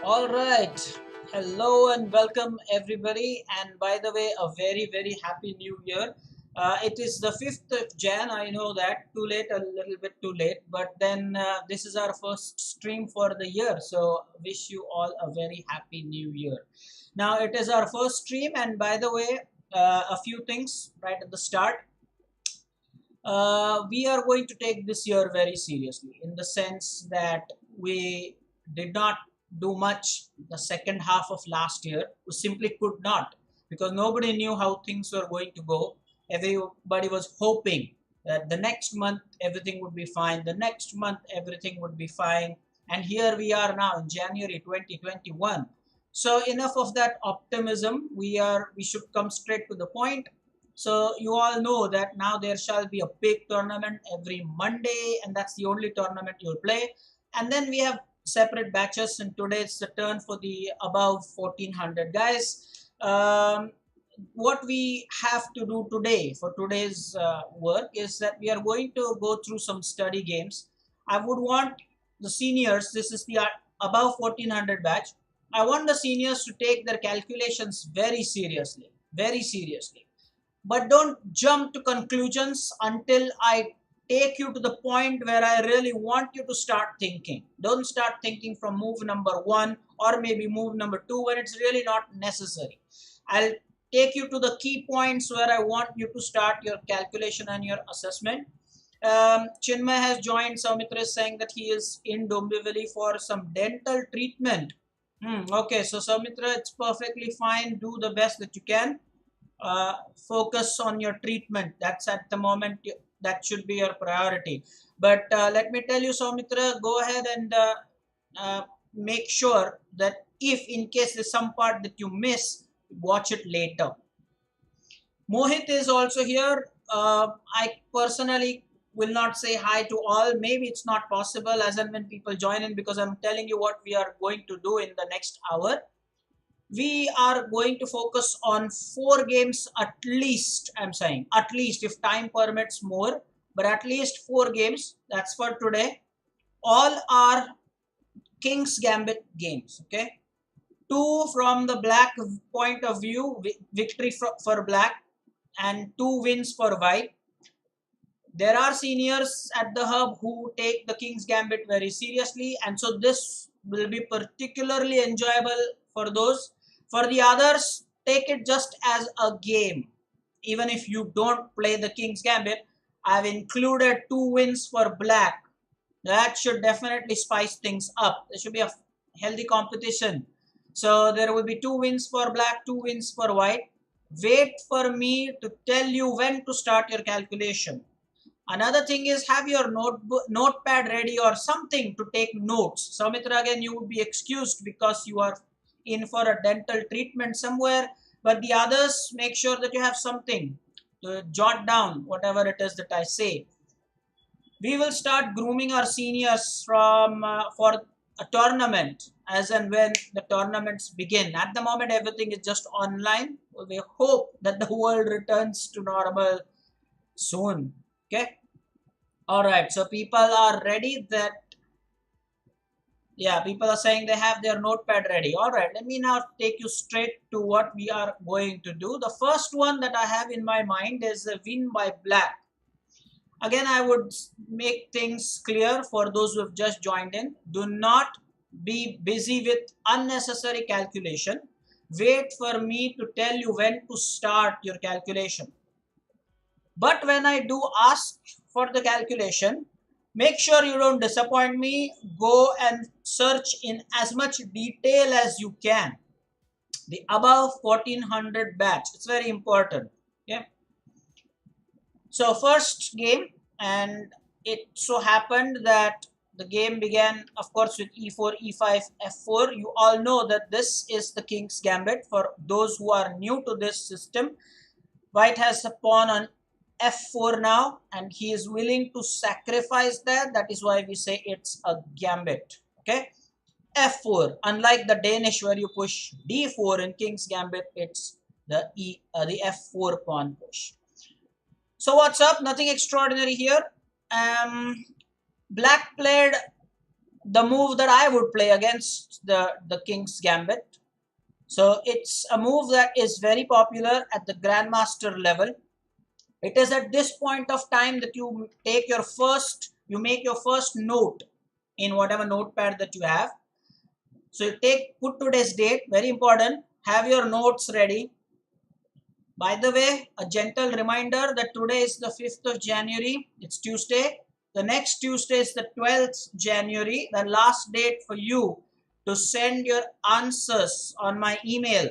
All right. Hello and welcome everybody. And by the way, a very happy new year. It is the 5th of Jan. I know that too late, a little bit too late, but then this is our first stream for the year. So wish you all a very happy new year. Now it is our first stream, and by the way, a few things right at the start. We are going to take this year very seriously in the sense that we did not do much the second half of last year. We simply could not, because nobody knew how things were going to go. Everybody was hoping that the next month everything would be fine, the next month everything would be fine, and here we are now in January 2021. So enough of that optimism. We should come straight to the point. So you all know that now there shall be a big tournament every Monday, and that's the only tournament you'll play. And then we have separate batches, and today it's the turn for the above 1400 guys. What we have to do today for today's work is that we are going to go through some study games. I would want the seniors, this is the above 1400 batch, I want the seniors to take their calculations very seriously, very seriously. But don't jump to conclusions until I take you to the point where I really want you to start thinking. Don't start thinking from move number 1 or maybe move number 2 when it's really not necessary. I'll take you to the key points where I want you to start your calculation and your assessment. Chinmay has joined. Saumitra is saying that he is in Dombivli for some dental treatment. Okay, so Saumitra, it's perfectly fine. Do the best that you can. Focus on your treatment. That's at the moment, that should be your priority. But let me tell you, Saumitra, go ahead and make sure that if in case there's some part that you miss, watch it later. Mohit is also here. I personally will not say hi to all. Maybe it's not possible as and when people join in, because I'm telling you what we are going to do in the next hour. We are going to focus on 4 games at least. I'm saying at least, if time permits more, but at least 4 games. That's for today. All are King's Gambit games. Okay, 2 from the black point of view, victory for black, and 2 wins for white. There are seniors at the hub who take the King's Gambit very seriously, and so this will be particularly enjoyable for those. For the others, take it just as a game. Even if you don't play the King's Gambit, I've included 2 wins for black. That should definitely spice things up. There should be a healthy competition. So there will be 2 wins for black, 2 wins for white. Wait for me to tell you when to start your calculation. Another thing is, have your notepad ready or something to take notes. Saumitra, again, you would be excused because you are in for a dental treatment somewhere, but the others, make sure that you have something to jot down whatever it is that I say. We will start grooming our seniors from for a tournament as and when the tournaments begin. At the moment, everything is just online. We hope that the world returns to normal soon. Okay. All right. So people are ready. People are saying they have their notepad ready. All right, let me now take you straight to what we are going to do. The first one that I have in my mind is a win by black. Again, I would make things clear for those who have just joined in. Do not be busy with unnecessary calculation. Wait for me to tell you when to start your calculation. But when I do ask for the calculation, make sure you don't disappoint me. Go and search in as much detail as you can. The above 1400 batch. It's very important. Okay. So first game, and it so happened that the game began, of course, with e4, e5, f4. You all know that this is the King's Gambit. For those who are new to this system, white has a pawn on f4 now, and he is willing to sacrifice that. That is why we say it's a gambit. Okay, f4. Unlike the Danish where you push d4 in King's Gambit, it's the f4 pawn push. So what's up? Nothing extraordinary here. Black played the move that I would play against the king's gambit. So it's a move that is very popular at the grandmaster level. It is at this point of time that you make your first note in whatever notepad that you have. So you put today's date, very important, have your notes ready. By the way, a gentle reminder that today is the 5th of January, it's Tuesday. The next Tuesday is the 12th January, the last date for you to send your answers on my email.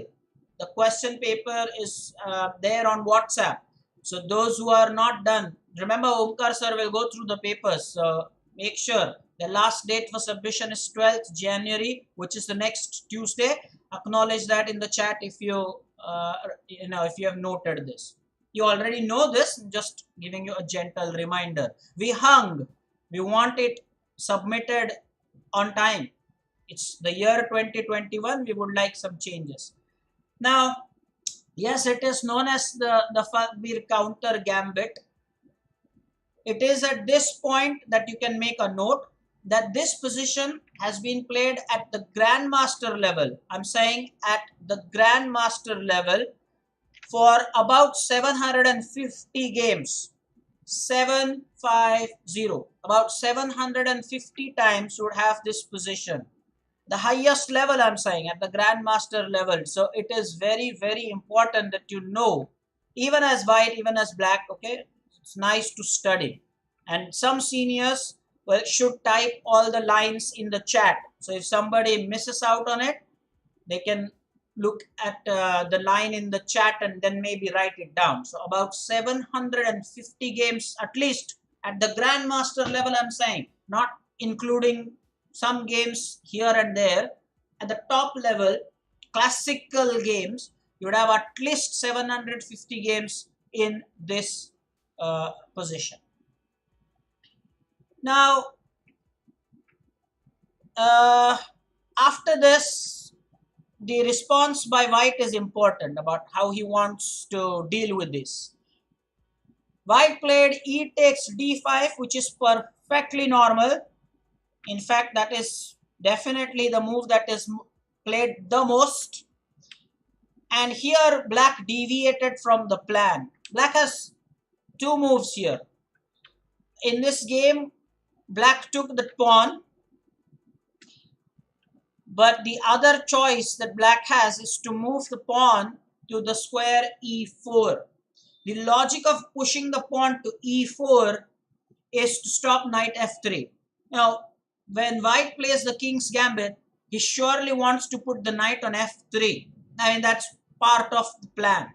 The question paper is there on WhatsApp. So those who are not done, remember Omkar sir will go through the papers. So make sure the last date for submission is 12th January, which is the next Tuesday. Acknowledge that in the chat if you if you have noted this. You already know this, just giving you a gentle reminder. We want it submitted on time. It's the year 2021, we would like some changes. Now, yes, it is known as the Fakbir counter gambit. It is at this point that you can make a note that this position has been played at the grandmaster level. I'm saying at the grandmaster level for about 750 games. 750. About 750 times you would have this position. The highest level, I'm saying, at the grandmaster level. So it is very, very important that you know, even as white, even as black, okay? It's nice to study. And some seniors should type all the lines in the chat. So if somebody misses out on it, they can look at the line in the chat and then maybe write it down. So about 750 games at least at the grandmaster level, I'm saying, not including some games here and there. At the top level, classical games, you would have at least 750 games in this position. Now, after this, the response by white is important about how he wants to deal with this. White played e takes d5, which is perfectly normal. In fact, that is definitely the move that is played the most. And here black deviated from the plan. Black has two moves here. In this game, black took the pawn. But the other choice that black has is to move the pawn to the square e4. The logic of pushing the pawn to e4 is to stop knight f3. Now, when white plays the king's gambit, he surely wants to put the knight on f3. I mean, that's part of the plan.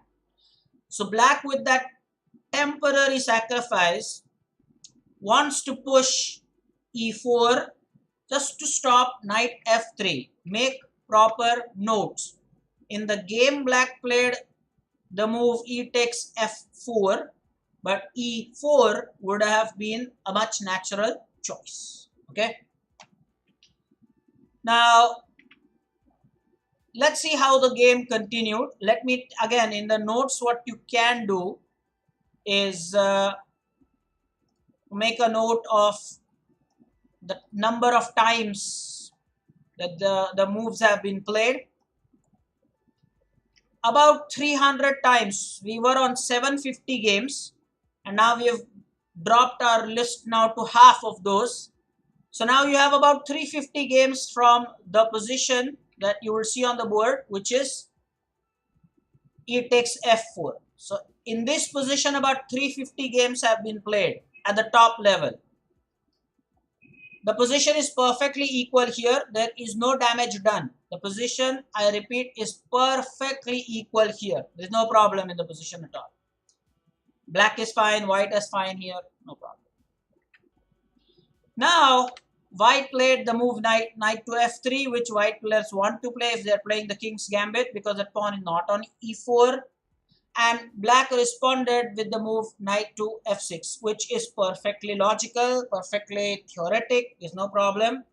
So black, with that temporary sacrifice, wants to push e4 just to stop knight f3. Make proper notes. In the game, black played the move e takes f4, but e4 would have been a much natural choice. Okay. Now, let's see how the game continued. Let me, again, in the notes, what you can do is make a note of the number of times that the moves have been played. About 300 times. We were on 750 games and now we have dropped our list now to half of those. So now you have about 350 games from the position that you will see on the board, which is e takes f4. So in this position, about 350 games have been played at the top level. The position is perfectly equal here. There is no damage done. The position, I repeat, is perfectly equal here. There is no problem in the position at all. Black is fine, white is fine here, no problem. Now, white played the move knight to f3, which white players want to play if they are playing the king's gambit, because that pawn is not on e4. And black responded with the move knight to f6, which is perfectly logical, perfectly theoretic, is no problem.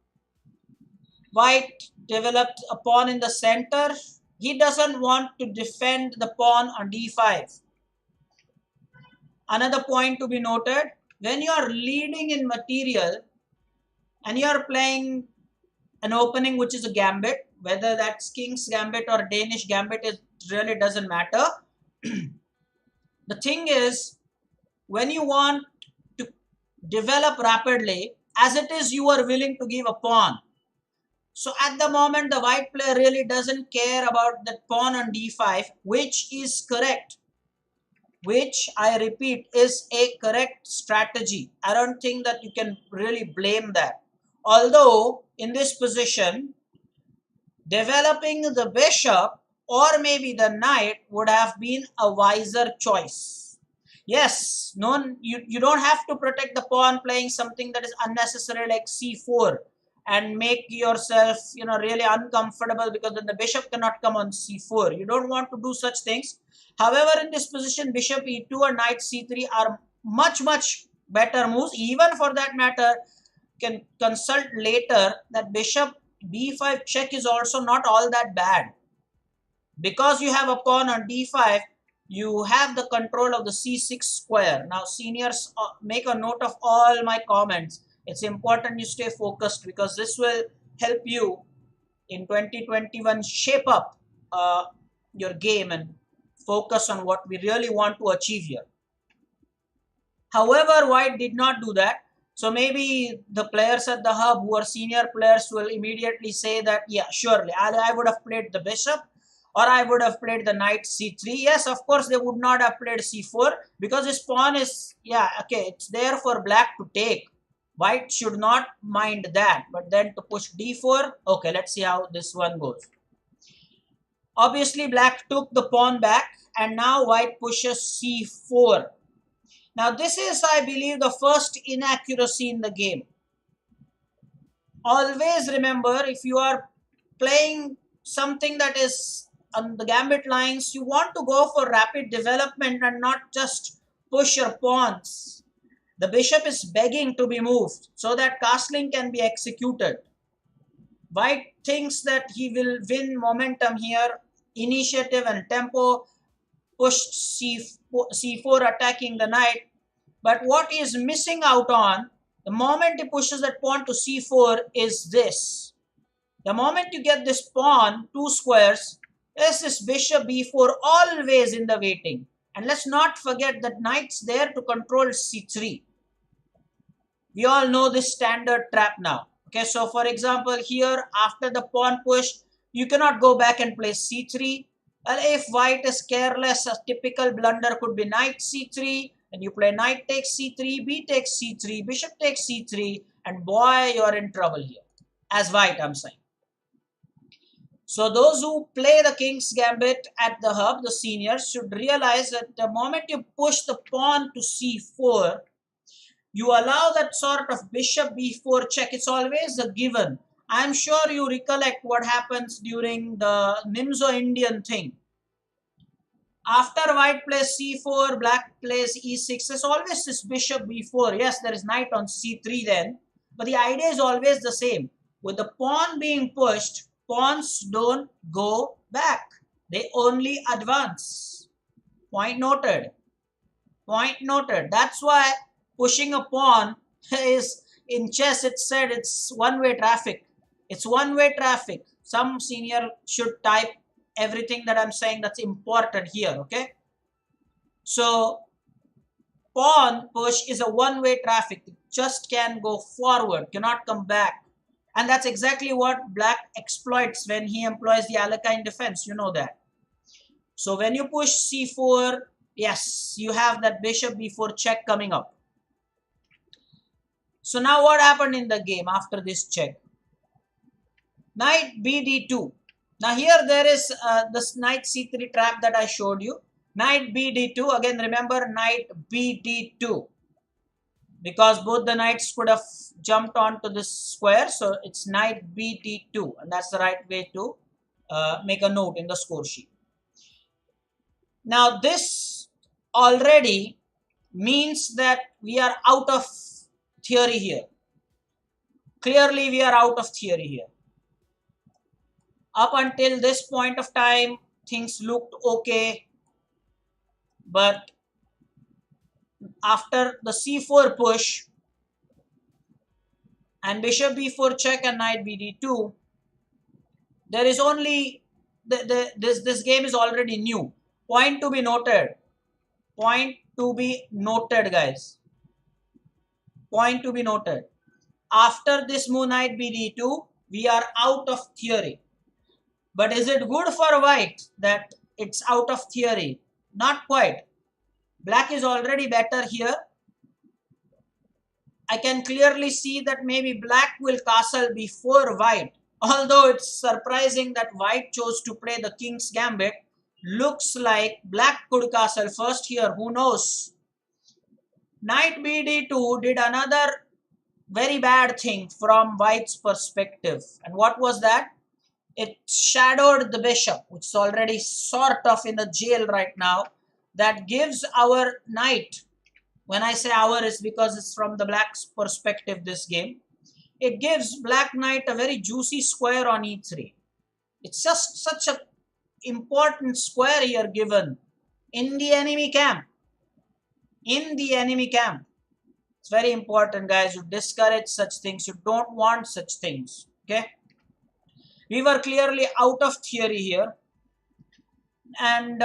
White developed a pawn in the center. He doesn't want to defend the pawn on d5. Another point to be noted, when you are leading in material and you are playing an opening which is a gambit, whether that's King's Gambit or Danish Gambit, it really doesn't matter. The thing is, when you want to develop rapidly, as it is, you are willing to give a pawn. So at the moment, the white player really doesn't care about that pawn on d5, which is correct, which I repeat is a correct strategy. I don't think that you can really blame that. Although in this position, developing the bishop or maybe the knight would have been a wiser choice. Yes, you don't have to protect the pawn playing something that is unnecessary like c4 and make yourself really uncomfortable, because then the bishop cannot come on c4. You don't want to do such things. However, in this position, bishop e2 or knight c3 are much better moves. Even for that matter, can consult later that bishop b5 check is also not all that bad, because you have a pawn on d5. You have the control of the c6 square. Now seniors, make a note of all my comments. It's important you stay focused, because this will help you in 2021 shape up your game and focus on what we really want to achieve here. However, white did not do that. So maybe the players at the hub who are senior players will immediately say that, yeah, surely I would have played the bishop, or I would have played the knight c3. Yes, of course, they would not have played c4, because this pawn is, yeah, okay, it's there for black to take. White should not mind that. But then to push d4, okay, let's see how this one goes. Obviously, black took the pawn back, and now white pushes c4. Now, this is, I believe, the first inaccuracy in the game. Always remember, if you are playing something that is on the gambit lines, you want to go for rapid development and not just push your pawns. The bishop is begging to be moved so that castling can be executed. White thinks that he will win momentum here, initiative and tempo, pushed c4 attacking the knight. But what he is missing out on, the moment he pushes that pawn to c4, is this. The moment you get this pawn, 2 squares, there's this bishop b4 always in the waiting. And let's not forget that knight's there to control c3. We all know this standard trap now. Okay, so for example, here after the pawn push, you cannot go back and play c3. Well, if white is careless, a typical blunder could be knight c3, and you play knight takes c3, b takes c3, bishop takes c3, and boy, you're in trouble here. As white, I'm saying. So those who play the King's Gambit at the hub, the seniors, should realize that the moment you push the pawn to c4, you allow that sort of bishop b4 check. It's always a given. I'm sure you recollect what happens during the Nimzo-Indian thing. After white plays c4, black plays e6. There's always this bishop b4. Yes, there is knight on c3 then. But the idea is always the same. With the pawn being pushed, pawns don't go back. They only advance. Point noted. Point noted. That's why pushing a pawn is, in chess, it's said it's one-way traffic. It's one-way traffic. Some senior should type everything that I'm saying that's important here, okay? So, pawn push is a one-way traffic. It just can go forward, cannot come back. And that's exactly what black exploits when he employs the Alekhine defense. You know that. So, when you push c4, yes, you have that bishop b4 check coming up. So now what happened in the game after this check? Knight bd2. Now here there is this knight c3 trap that I showed you. Knight bd2. Again, remember knight bd2. Because both the knights could have jumped onto this square. So it's knight bd2. And that's the right way to make a note in the score sheet. Now this already means that we are out of theory here. Clearly we are out of theory here. Up until this point of time, things looked okay. But after the c4 push, and bishop b4 check and knight bd2, there is only this game is already new. Point to be noted. Point to be noted, guys. Point to be noted. After this move knight bd2, we are out of theory. But is it good for white that it's out of theory? Not quite. Black is already better here. I can clearly see that maybe black will castle before white. Although it's surprising that white chose to play the king's gambit. Looks like black could castle first here. Who knows? Knight bd2 did another very bad thing from white's perspective. And what was that? It shadowed the bishop, which is already sort of in a jail right now. That gives our knight, when I say our, is because it's from the black's perspective, this game. It gives black knight a very juicy square on e3. It's just such an important square here given in the enemy camp. In the enemy camp. It's very important, guys. You discourage such things. You don't want such things. Okay? We were clearly out of theory here. And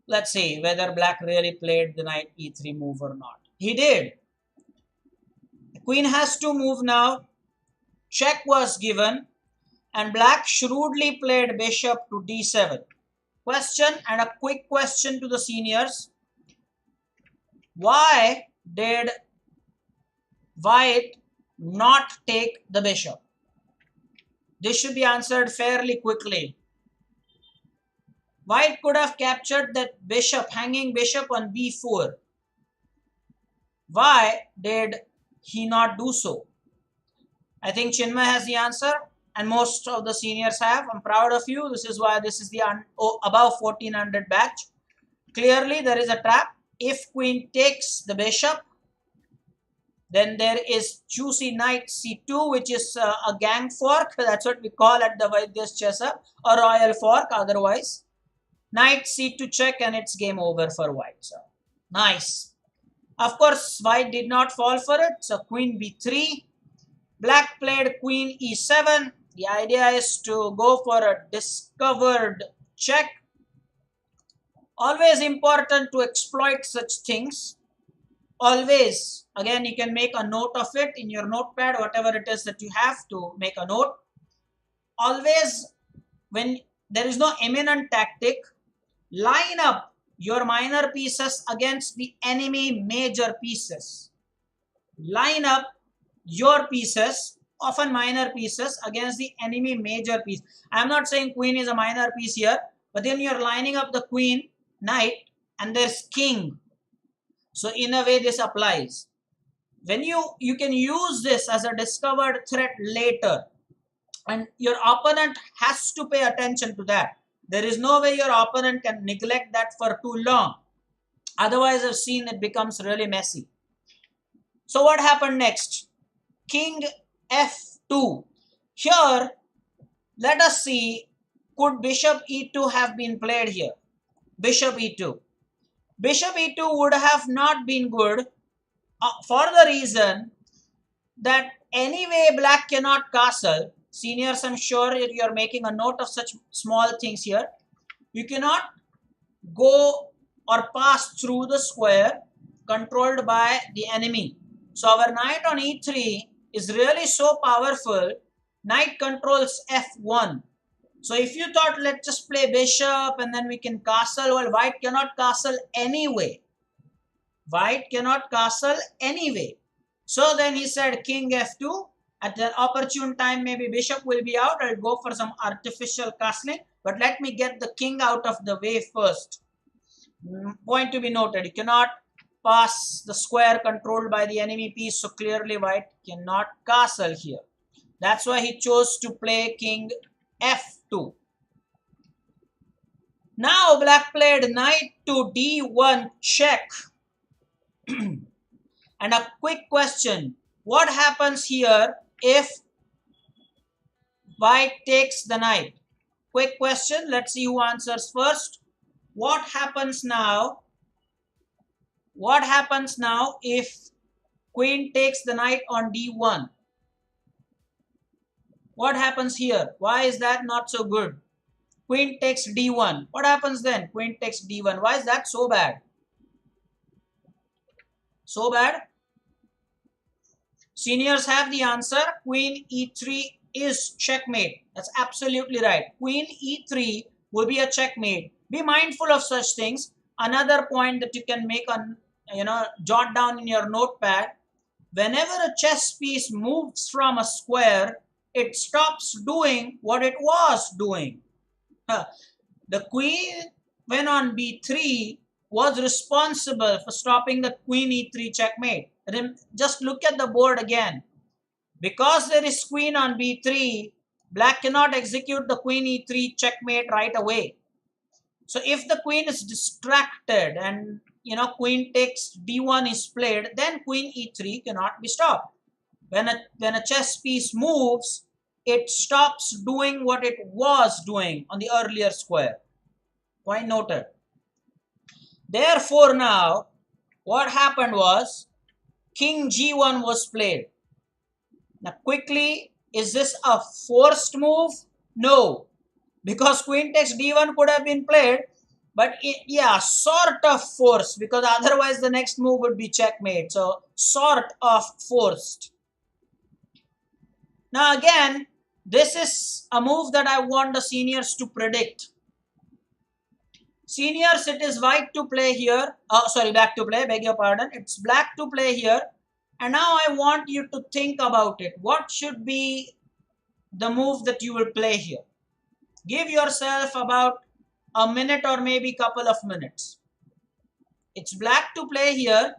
let's see whether black really played the knight e3 move or not. He did. The queen has to move now. Check was given. And black shrewdly played bishop to d7. Question, and a quick question to the seniors. Why did white not take the bishop? This should be answered fairly quickly. White could have captured that bishop, hanging bishop on b4. Why did he not do so? I think Chinmay has the answer, and most of the seniors have. I'm proud of you. This is why this is the above 1400 batch. Clearly, there is a trap. If queen takes the bishop, then there is juicy knight c2, which is a gang fork. That's what we call at the Vaidya's Chessa, or royal fork otherwise. Knight c2 check, and it's game over for white. So, nice. Of course, white did not fall for it. So, queen b3. Black played queen e7. The idea is to go for a discovered check. Always important to exploit such things. Always. Again, you can make a note of it in your notepad, whatever it is that you have to make a note. Always, when there is no eminent tactic, line up your minor pieces against the enemy major pieces. Line up your pieces, often minor pieces, against the enemy major piece. I'm not saying queen is a minor piece here, but then you're lining up the queen, knight, and there's king. So in a way this applies. When you can use this as a discovered threat later, and your opponent has to pay attention to that. There is no way your opponent can neglect that for too long. Otherwise, I've seen it becomes really messy. So what happened next? King f2. Here, let us see, could bishop e2 have been played here? Bishop e2. Bishop e2 would have not been good for the reason that anyway black cannot castle. Seniors, I'm sure you're making a note of such small things here. You cannot go or pass through the square controlled by the enemy. So our knight on e3 is really so powerful. Knight controls f1. So if you thought, let's just play bishop and then we can castle, well, white cannot castle anyway. White cannot castle anyway. So then he said king f2. At the opportune time, maybe bishop will be out. I'll go for some artificial castling. But let me get the king out of the way first. Point to be noted. You cannot pass the square controlled by the enemy piece. So clearly white cannot castle here. That's why he chose to play king f2. Now black played knight to d1 check. And a quick question. What happens here if white takes the knight? Quick question. Let's see who answers first. What happens now? What happens now if queen takes the knight on d1? What happens here? Why is that not so good? Queen takes d1. What happens then? Queen takes d1. Why is that so bad? So bad? Seniors have the answer. Queen e3 is checkmate. That's absolutely right. Queen e3 will be a checkmate. Be mindful of such things. Another point that you can make on, jot down in your notepad. Whenever a chess piece moves from a square, it stops doing what it was doing. The queen, when on b3, was responsible for stopping the queen e3 checkmate. Just look at the board again. Because there is queen on b3, black cannot execute the queen e3 checkmate right away. So if the queen is distracted and queen takes d1 is played, then queen e3 cannot be stopped. When a chess piece moves, it stops doing what it was doing on the earlier square. Point noted. Therefore now, what happened was, king g1 was played. Now quickly, is this a forced move? No, because queen takes d1 could have been played, but yeah, sort of forced, because otherwise the next move would be checkmate. So sort of forced. Now again, this is a move that I want the seniors to predict. Seniors, it is white to play here. Sorry, black to play, beg your pardon. It's black to play here. And now I want you to think about it. What should be the move that you will play here? Give yourself about a minute or maybe couple of minutes. It's black to play here.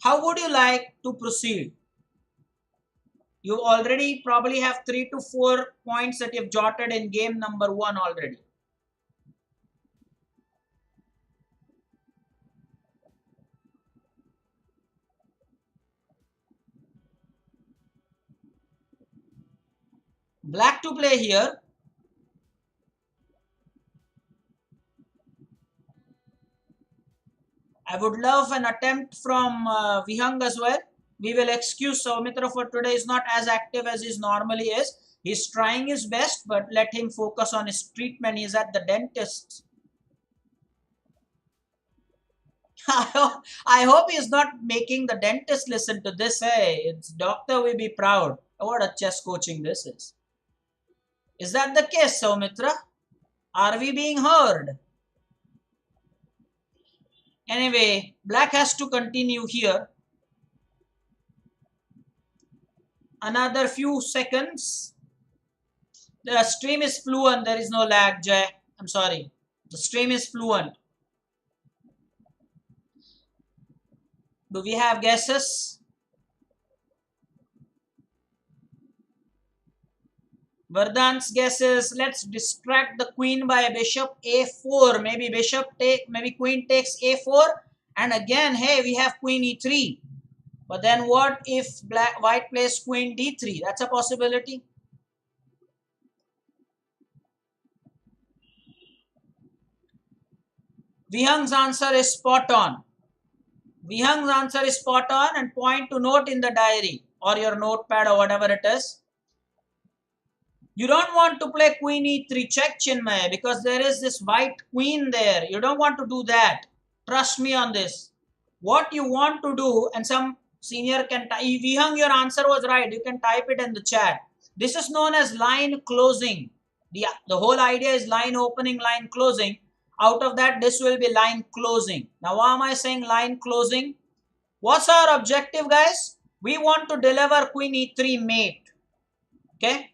How would you like to proceed? You already probably have 3 to 4 points that you've jotted in game number 1 already. Black to play here. I would love an attempt from Vihang as well. We will excuse Soumitra for today. Is not as active as he normally is. He's trying his best, but let him focus on his treatment. He's at the dentist. I hope he's not making the dentist listen to this. Hey, it's doctor will be proud. What a chess coaching this is. Is that the case, Soumitra? Are we being heard? Anyway, black has to continue here. Another few seconds. The stream is fluent. There is no lag, Jay. I'm sorry. The stream is fluent. Do we have guesses? Vardhan's guesses. Let's distract the queen by bishop a4. Maybe bishop take, maybe queen takes a4. And again, hey, we have queen e3. But then what if white plays queen d3? That's a possibility. Vihang's answer is spot on. Vihang's answer is spot on, and point to note in the diary or your notepad or whatever it is. You don't want to play queen e3 check, Chinmay, because there is this white queen there. You don't want to do that. Trust me on this. What you want to do, and some senior can type, Vihang, your answer was right. You can type it in the chat. This is known as line closing. The whole idea is line opening, line closing. Out of that, this will be line closing. Now, why am I saying line closing? What's our objective, guys? We want to deliver queen e3 mate. Okay.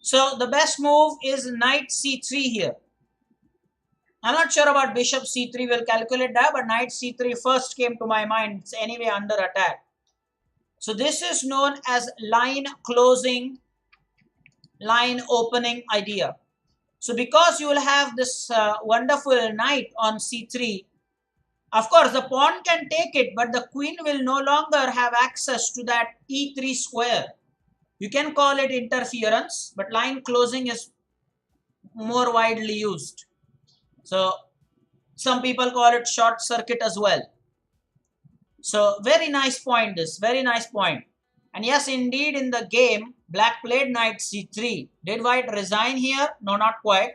So, the best move is knight c3 here. I'm not sure about bishop c3. We'll calculate that. But knight c3 first came to my mind. It's anyway under attack. So, this is known as line closing, line opening idea. So because you will have this wonderful knight on c3, of course the pawn can take it, but the queen will no longer have access to that e3 square. You can call it interference, but line closing is more widely used. So Some people call it short circuit as well. So very nice point, this very nice point. And yes, indeed, in the game, black played knight c3. Did white resign here? No, not quite.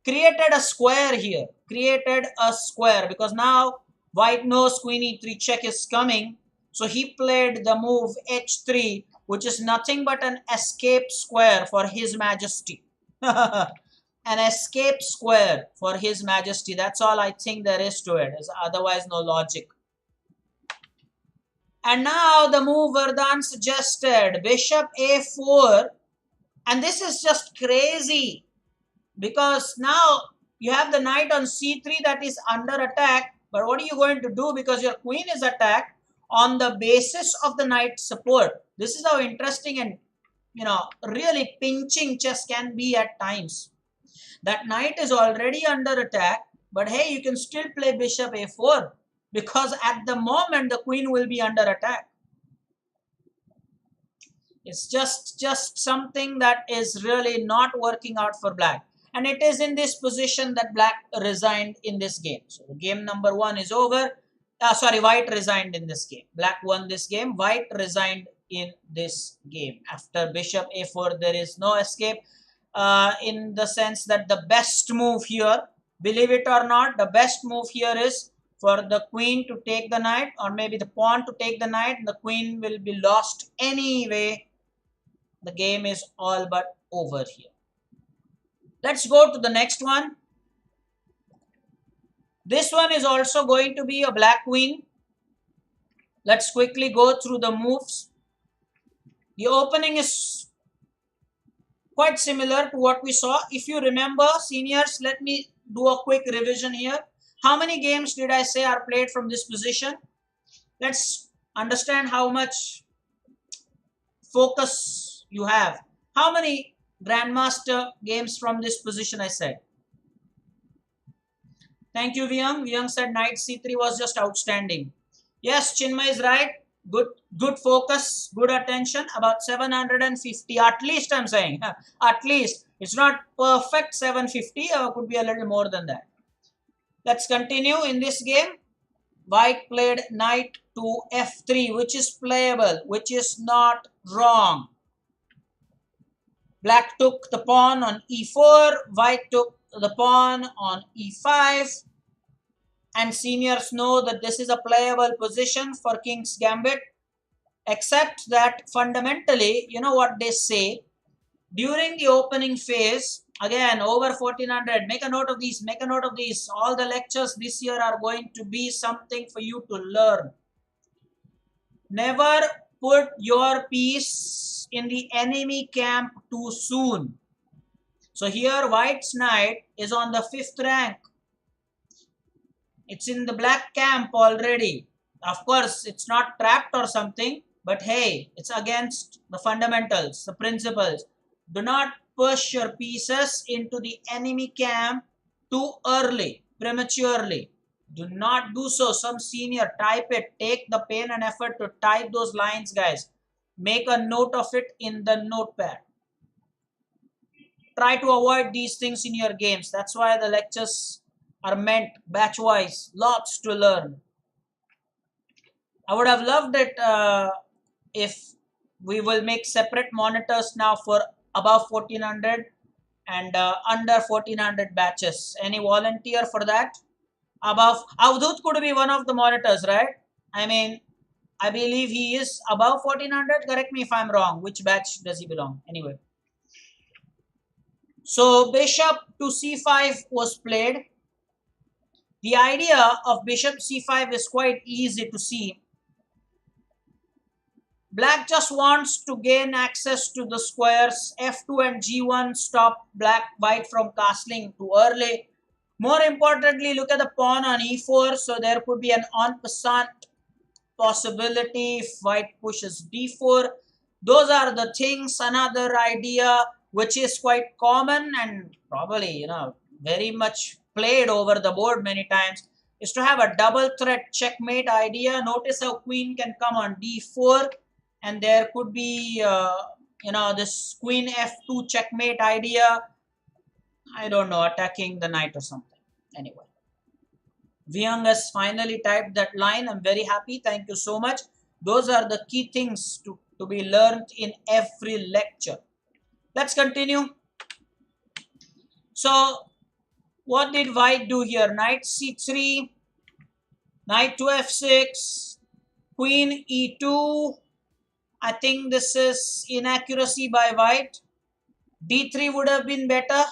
Created a square here. Created a square because now white knows queen e3 check is coming. So he played the move h3, which is nothing but an escape square for his majesty. An escape square for his majesty. That's all I think there is to it. Is otherwise no logic. And now the move Vardhan suggested, bishop a4. And this is just crazy because now you have the knight on c3 that is under attack. But what are you going to do because your queen is attacked on the basis of the knight support? This is how interesting and really pinching chess can be at times. That knight is already under attack, but hey, you can still play bishop a4 because at the moment the queen will be under attack. It's just something that is really not working out for black. And it is in this position that black resigned in this game. So game number 1 is over. White resigned in this game. Black won this game. White resigned in this game. After bishop a4, there is no escape. In the sense that the best move here, believe it or not, the best move here is for the queen to take the knight, or maybe the pawn to take the knight, and the queen will be lost anyway. The game is all but over here. Let's go to the next one. This one is also going to be a black queen. Let's quickly go through the moves. The opening is quite similar to what we saw. If you remember, seniors, let me do a quick revision here. How many games did I say are played from this position? Let's understand how much focus you have. How many Grandmaster games from this position I said? Thank you, Vyang. Vyang said knight c3 was just outstanding. Yes, Chinmay is right. Good focus, good attention. About 750 at least, I'm saying. At least. It's not perfect 750. Could be a little more than that. Let's continue in this game. White played knight to f3, which is playable, which is not wrong. Black took the pawn on e4. White took the pawn on e5. And seniors know that this is a playable position for King's Gambit. Except that fundamentally, you know what they say? During the opening phase, again, over 1400, make a note of these, make a note of these. All the lectures this year are going to be something for you to learn. Never put your piece in the enemy camp too soon. So here, white's knight is on the 5th rank. It's in the black camp already. Of course, it's not trapped or something, but hey, it's against the fundamentals, the principles. Do not push your pieces into the enemy camp too early, prematurely. Do not do so. Some senior, type it. Take the pain and effort to type those lines, guys. Make a note of it in the notepad. Try to avoid these things in your games. That's why the lectures are meant batch-wise. Lots to learn. I would have loved it if we will make separate monitors now for above 1400 and under 1400 batches. Any volunteer for that? Above, Avdut could be one of the monitors, right? I mean, I believe he is above 1400. Correct me if I'm wrong. Which batch does he belong? Anyway. So bishop to c5 was played. The idea of bishop c5 is quite easy to see. Black just wants to gain access to the squares. f2 and g1 stop white from castling too early. More importantly, look at the pawn on e4. So there could be an en passant possibility if white pushes d4. Those are the things. Another idea which is quite common and probably, very much played over the board many times is to have a double threat checkmate idea. Notice how queen can come on d4 and there could be, this queen f2 checkmate idea. I don't know, attacking the knight or something. Anyway. Vyang has finally typed that line. I'm very happy. Thank you so much. Those are the key things to be learned in every lecture. Let's continue. So, what did white do here? Knight c3, knight to f6, queen e2. I think this is inaccuracy by white. d3 would have been better.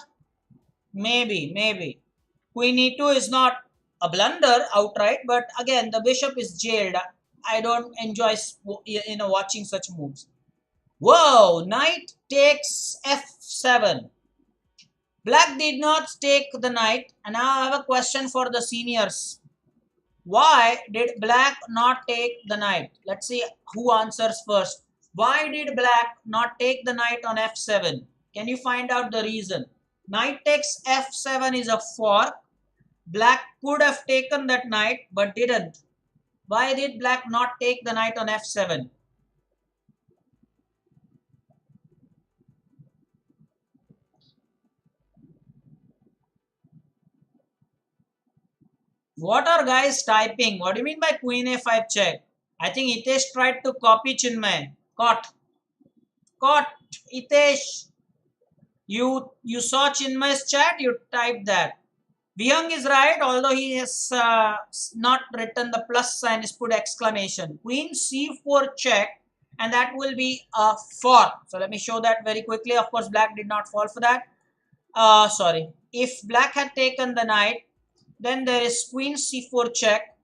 Maybe. Queen e2 is not a blunder outright, but again, the bishop is jailed. I don't enjoy watching such moves. Whoa, knight takes f7. Black did not take the knight, and now I have a question for the seniors. Why did black not take the knight? Let's see who answers first. Why did black not take the knight on f7? Can you find out the reason? Knight takes f7 is a fork. Black could have taken that knight but didn't. Why did black not take the knight on f7? What are guys typing? What do you mean by queen a5 check? I think Hitesh tried to copy Chinmay. Caught. Hitesh. You saw Chinmay's chat, you typed that. Vyang is right, although he has not written the plus sign, he's put exclamation. Queen c4 check, and that will be a fork. So let me show that very quickly. Of course, black did not fall for that. Sorry. If black had taken the knight, then there is queen c4 check,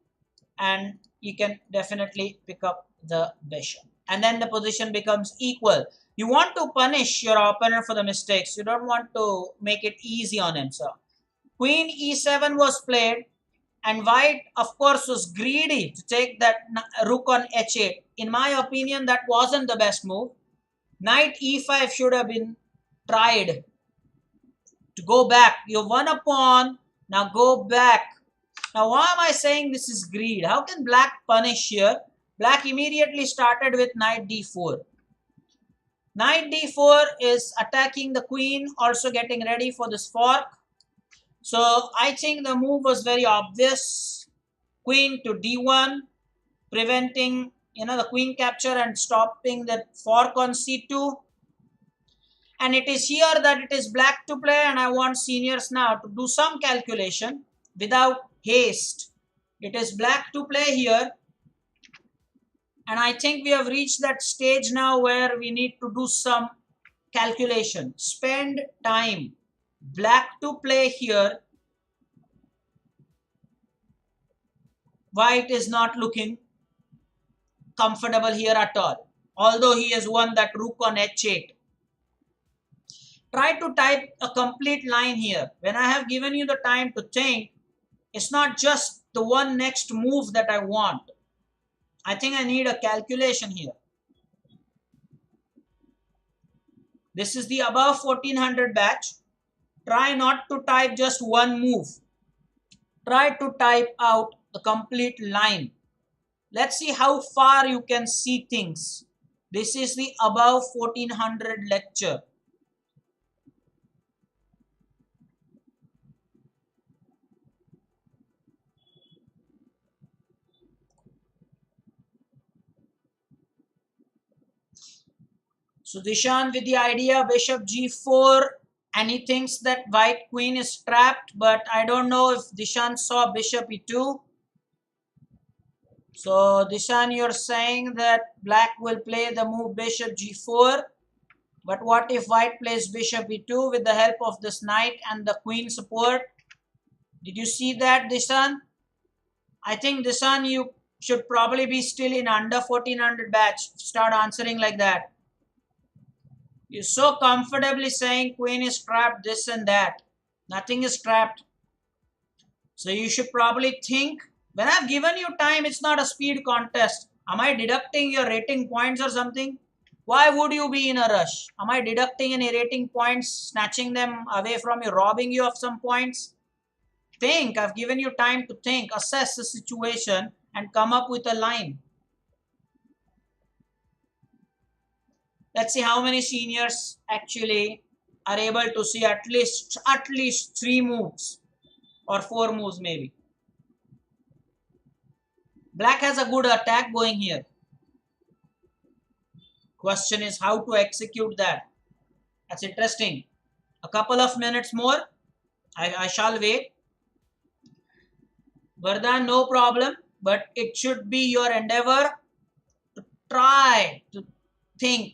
and you can definitely pick up the bishop. And then the position becomes equal. You want to punish your opponent for the mistakes. You don't want to make it easy on him. So queen e7 was played, and white, of course, was greedy to take that rook on h8. In my opinion, that wasn't the best move. Knight e5 should have been tried to go back. You won a pawn, now go back. Now, why am I saying this is greed? How can black punish here? Black immediately started with knight d4. Knight d4 is attacking the queen, also getting ready for this fork. So, I think the move was very obvious. Queen to d1, preventing the queen capture and stopping that fork on c2. And it is here that it is black to play, and I want seniors now to do some calculation without haste. It is black to play here, and I think we have reached that stage now where we need to do some calculation. Spend time. Black to play here. White is not looking comfortable here at all, although he has won that rook on h8. Try to type a complete line here. When I have given you the time to think, it's not just the one next move that I want. I think I need a calculation here. This is the above 1400 batch. Try not to type just one move. Try to type out a complete line. Let's see how far you can see things. This is the above 1400 lecture. So Dishan with the idea bishop g4, and he thinks that white queen is trapped, but I don't know if Dishan saw bishop e2. So Dishan, you're saying that black will play the move bishop g4, but what if white plays bishop e2 with the help of this knight and the queen support? Did you see that, Dishan? I think Dishan, you should probably be still in under 1400 batch. Start answering like that. You're so comfortably saying queen is trapped, this and that. Nothing is trapped. So you should probably think, when I've given you time, it's not a speed contest. Am I deducting your rating points or something? Why would you be in a rush? Am I deducting any rating points, snatching them away from you, robbing you of some points? Think, I've given you time to think, assess the situation and come up with a line. Let's see how many seniors actually are able to see at least 3 moves or 4 moves maybe. Black has a good attack going here. Question is how to execute that. That's interesting. A couple of minutes more. I shall wait. Vardhan, no problem. But it should be your endeavor to try to think.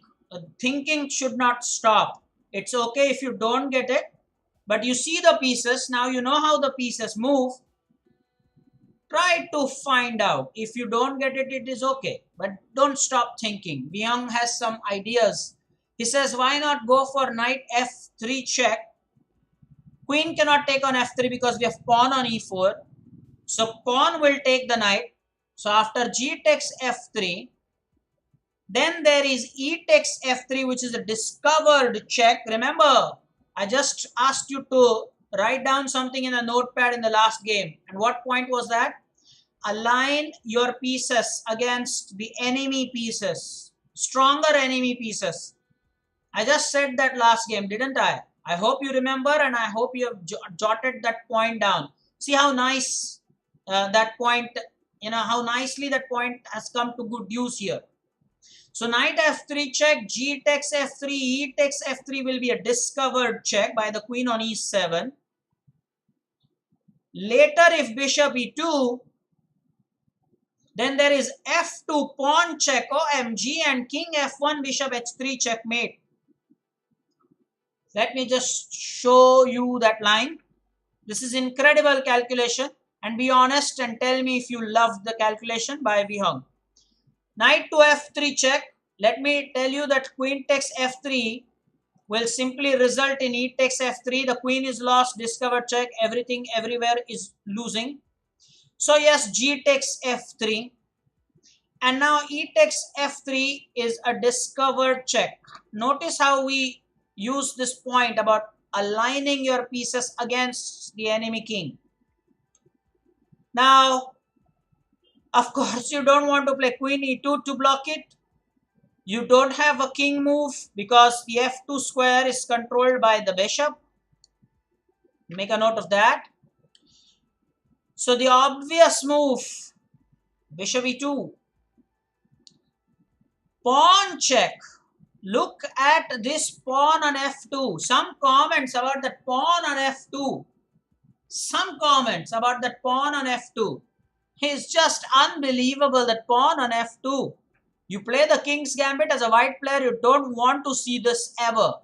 Thinking should not stop. It's okay if you don't get it. But you see the pieces. Now you know how the pieces move. Try to find out. If you don't get it, it is okay. But don't stop thinking. Byung has some ideas. He says, why not go for knight f3 check? Queen cannot take on f3 because we have pawn on e4. So pawn will take the knight. So after g takes f3, then there is e takes f3, which is a discovered check. Remember, I just asked you to write down something in a notepad in the last game. And what point was that? Align your pieces against the enemy pieces, stronger enemy pieces. I just said that last game, didn't I? I hope you remember, and I hope you have jotted that point down. See how nice that point, how nicely that point has come to good use here. So knight f3 check, g takes f3, e takes f3 will be a discovered check by the queen on e7. Later, if bishop e2, then there is f2 pawn check, OMG, and king f1 bishop h3 checkmate. Let me just show you that line. This is incredible calculation, and be honest and tell me if you love the calculation by Vihang. Knight to f3 check. Let me tell you that queen takes f3 will simply result in e takes f3. The queen is lost, discovered check, everything everywhere is losing. So yes, g takes f3. And now e takes f3 is a discovered check. Notice how we use this point about aligning your pieces against the enemy king. Now, of course, you don't want to play queen e2 to block it. You don't have a king move because the f2 square is controlled by the bishop. Make a note of that. So the obvious move, bishop e2. Pawn check. Look at this pawn on f2. Some comments about that pawn on f2. Some comments about that pawn on f2. It's just unbelievable, that pawn on f2. You play the king's gambit as a white player, you don't want to see this ever.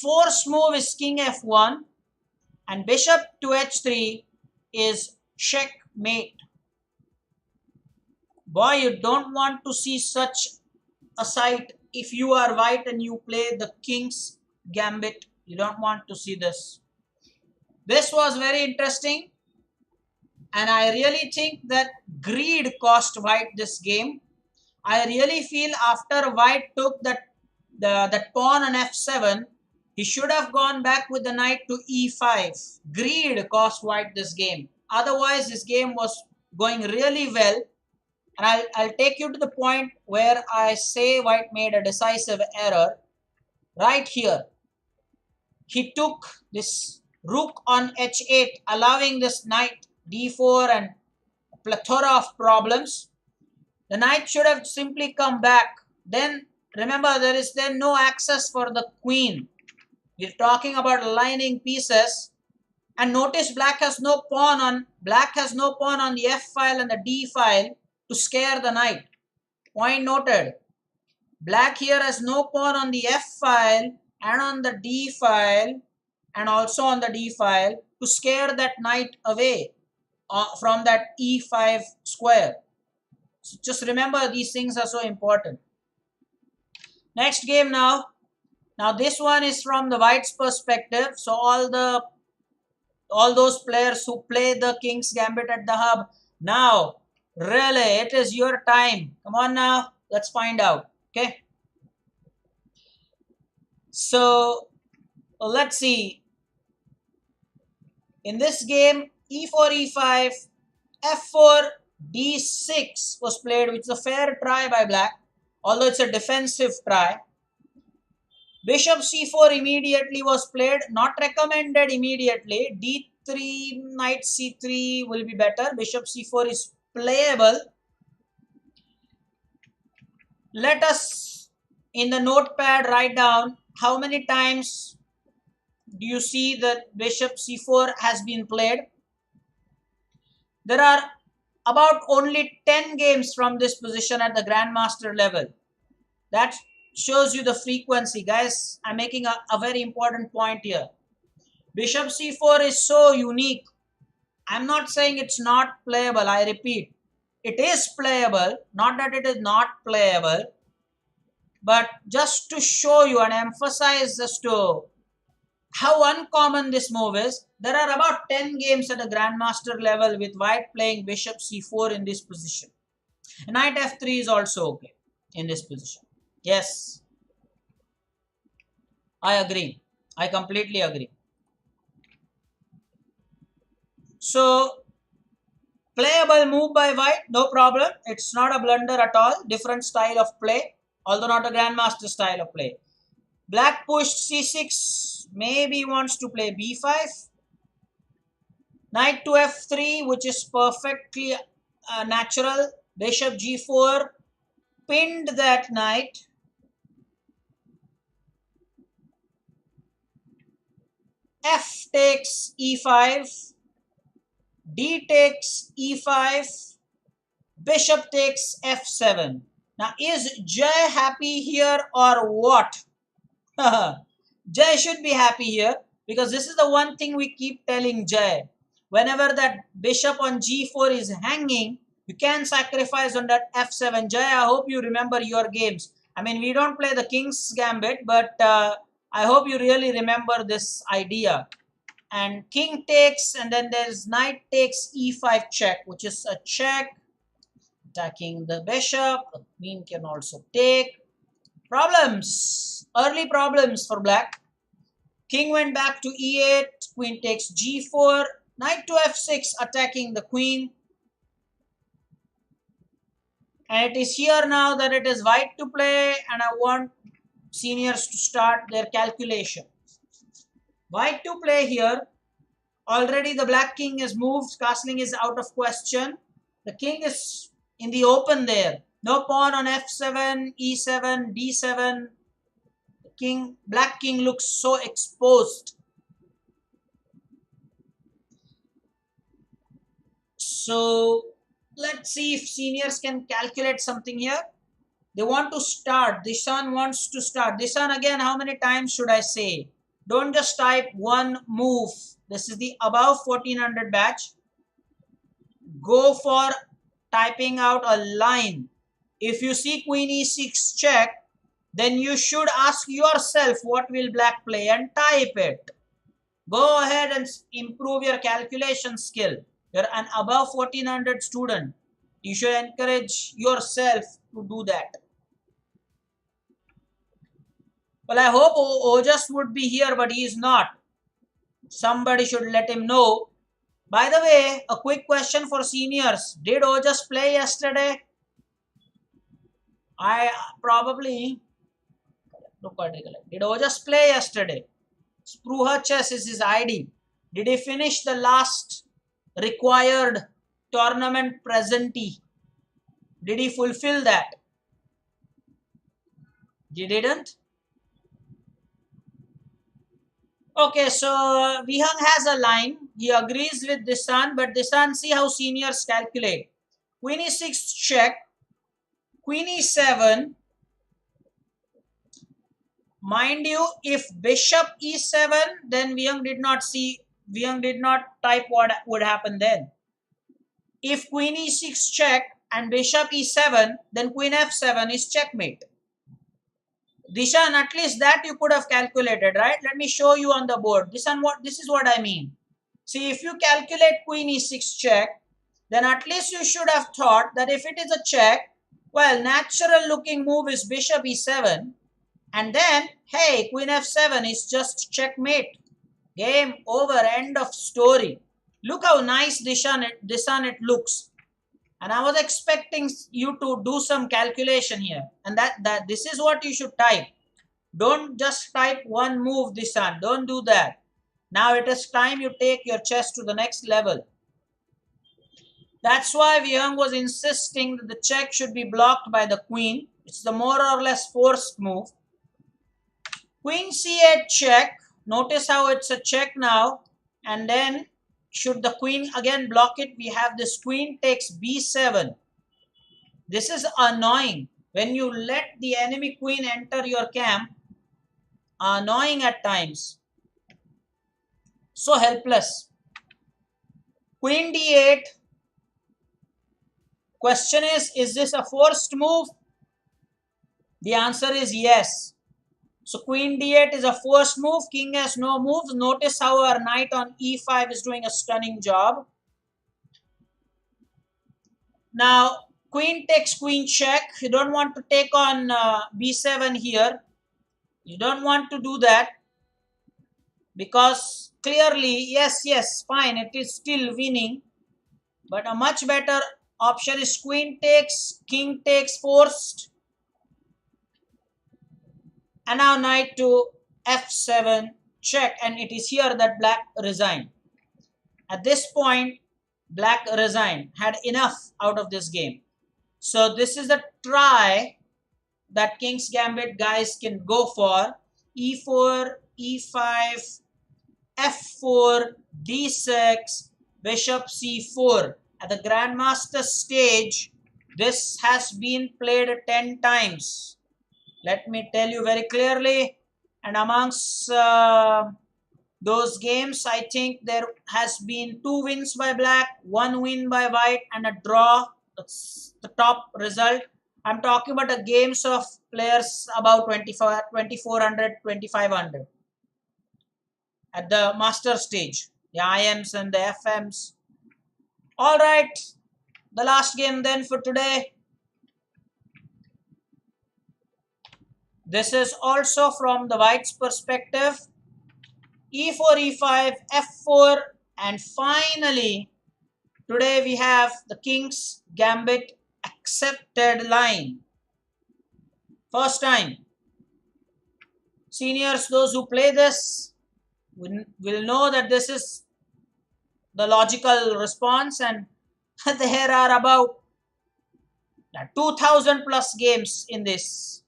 Force move is king f1 and bishop to h3 is checkmate. Boy, you don't want to see such a sight. If you are white and you play the king's gambit, you don't want to see this. This was very interesting, and I really think that greed cost white this game. I really feel after white took that pawn on f7, he should have gone back with the knight to e5. Greed cost white this game. Otherwise, this game was going really well. And I'll take you to the point where I say white made a decisive error. Right here, he took this rook on h8, allowing this knight d4 and a plethora of problems. The knight should have simply come back. Then remember, there is then no access for the queen. We're talking about aligning pieces. And notice black has no pawn on the f file and the d file to scare the knight. Point noted. Black here has no pawn on the f file and on the d file and also on the d file to scare that knight away from that e5 square. So just remember, these things are so important. Next game now. Now this one is from the white's perspective. So all those players who play the king's gambit at the hub, now really it is your time. Come on now, let's find out. Okay. So let's see. In this game, e4, e5, f4, d6 was played, which is a fair try by black, although it's a defensive try. Bishop c4 immediately was played, not recommended immediately. d3, knight c3 will be better. Bishop c4 is playable. Let us in the notepad write down how many times do you see that bishop c4 has been played. There are about only 10 games from this position at the grandmaster level. That shows you the frequency, guys. I'm making a very important point here. Bishop c4 is so unique. I'm not saying it's not playable. I repeat, it is playable, not that it is not playable, but just to show you and emphasize as to how uncommon this move is, there are about 10 games at the grandmaster level with white playing bishop c4 in this position. Knight f3 is also okay in this position. Yes, I agree. I completely agree. So, playable move by white, no problem. It's not a blunder at all. Different style of play, although not a grandmaster style of play. Black pushed c6. Maybe he wants to play b5. Knight to f3, which is perfectly natural. Bishop g4. Pinned that knight. F takes e5. D takes e5. Bishop takes f7. Now, is Jay happy here or what? Jay should be happy here because this is the one thing we keep telling Jay. Whenever that bishop on g4 is hanging, you can sacrifice on that f7. Jay, I hope you remember your games. I mean, we don't play the king's gambit, but I hope you really remember this idea. And king takes, and then there's knight takes e5 check, which is a check. Attacking the bishop. The queen can also take. Problems. Early problems for black. King went back to e8. Queen takes g4. Knight to f6 attacking the queen. And it is here now that it is white to play, and I want seniors to start their calculation. White to play here. Already the black king is moved. Castling is out of question. The king is in the open there. No pawn on f7, e7, d7. The black king looks so exposed. So let's see if seniors can calculate something here. They want to start. Dishan wants to start. Dishan, again, how many times should I say? Don't just type one move. This is the above 1400 batch. Go for typing out a line. If you see queen e6 check, then you should ask yourself what will black play and type it. Go ahead and improve your calculation skill. You're an above 1400 student. You should encourage yourself to do that. Well, I hope Ojas would be here, but he is not. Somebody should let him know. By the way, a quick question for seniors. Did Ojas play yesterday? I probably... Did Ojas play yesterday? Spruha Chess is his ID. Did he finish the last required tournament presentee? Did he fulfill that? He didn't? Okay, so Vihang has a line. He agrees with Disan, but Disan, see how seniors calculate. Queen e6 check. Queen e7. Mind you, if bishop e7, then Vihang did not type what would happen then. If queen e6 check and bishop e7, then queen f7 is checkmate. Dishan, at least that you could have calculated, right? Let me show you on the board. This is what I mean. See, if you calculate queen e6 check, then at least you should have thought that if it is a check, well, natural looking move is bishop e7. And then, hey, queen f7 is just checkmate. Game over, end of story. Look how nice Dishan it looks. And I was expecting you to do some calculation here. And that this is what you should type. Don't just type one move, Dishan. Don't do that. Now it is time you take your chess to the next level. That's why Vihang was insisting that the check should be blocked by the queen. It's the more or less forced move. Queen c8 check. Notice how it's a check now. And then should the queen again block it, we have this queen takes b7. This is annoying. When you let the enemy queen enter your camp, annoying at times. So helpless. Queen d8. Question is this a forced move? The answer is yes. So queen d8 is a forced move. King has no moves. Notice how our knight on e5 is doing a stunning job. Now queen takes queen check. You don't want to take on b7 here. You don't want to do that, because clearly, yes, fine, it is still winning. But a much better option is queen takes, king takes forced. And now knight to f7 check, and it is here that black resigned. At this point, black resigned, had enough out of this game. So this is the try that King's Gambit guys can go for. e4, e5, f4, d6, bishop c4. At the Grandmaster stage, this has been played 10 times. Let me tell you very clearly. And amongst those games, I think there has been 2 wins by black, 1 win by white, and a draw. That's the top result. I'm talking about the games of players about 2400, 2500 at the master stage, the IMs and the FMs. All right, the last game then for today. This is also from the white's perspective. e4, e5, f4, and finally, today we have the King's Gambit accepted line. First time. Seniors, those who play this, will know that this is the logical response, and there are about 2000 plus games in this.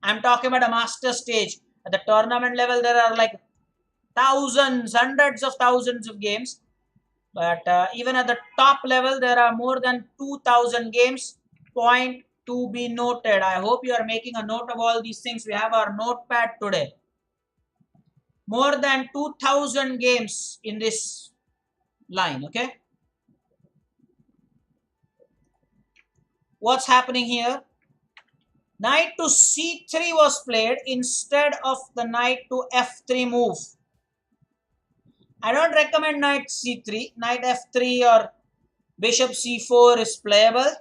I'm talking about a master stage. At the tournament level, there are like thousands, hundreds of thousands of games. But even at the top level, there are more than 2000 games. Point to be noted. I hope you are making a note of all these things. We have our notepad today. More than 2000 games in this line, okay? What's happening here? Knight to c3 was played instead of the knight to f3 move. I don't recommend knight c3. Knight f3 or bishop c4 is playable.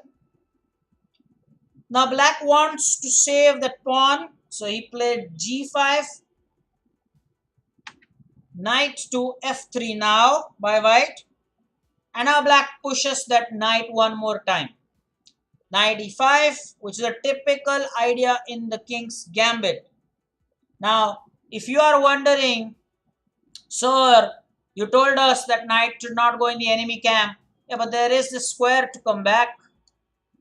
Now black wants to save that pawn, so he played g5. Knight to f3 now by white. And now black pushes that knight one more time. Knight e5, which is a typical idea in the King's Gambit. Now, if you are wondering, sir, you told us that knight should not go in the enemy camp. Yeah, but there is this square to come back.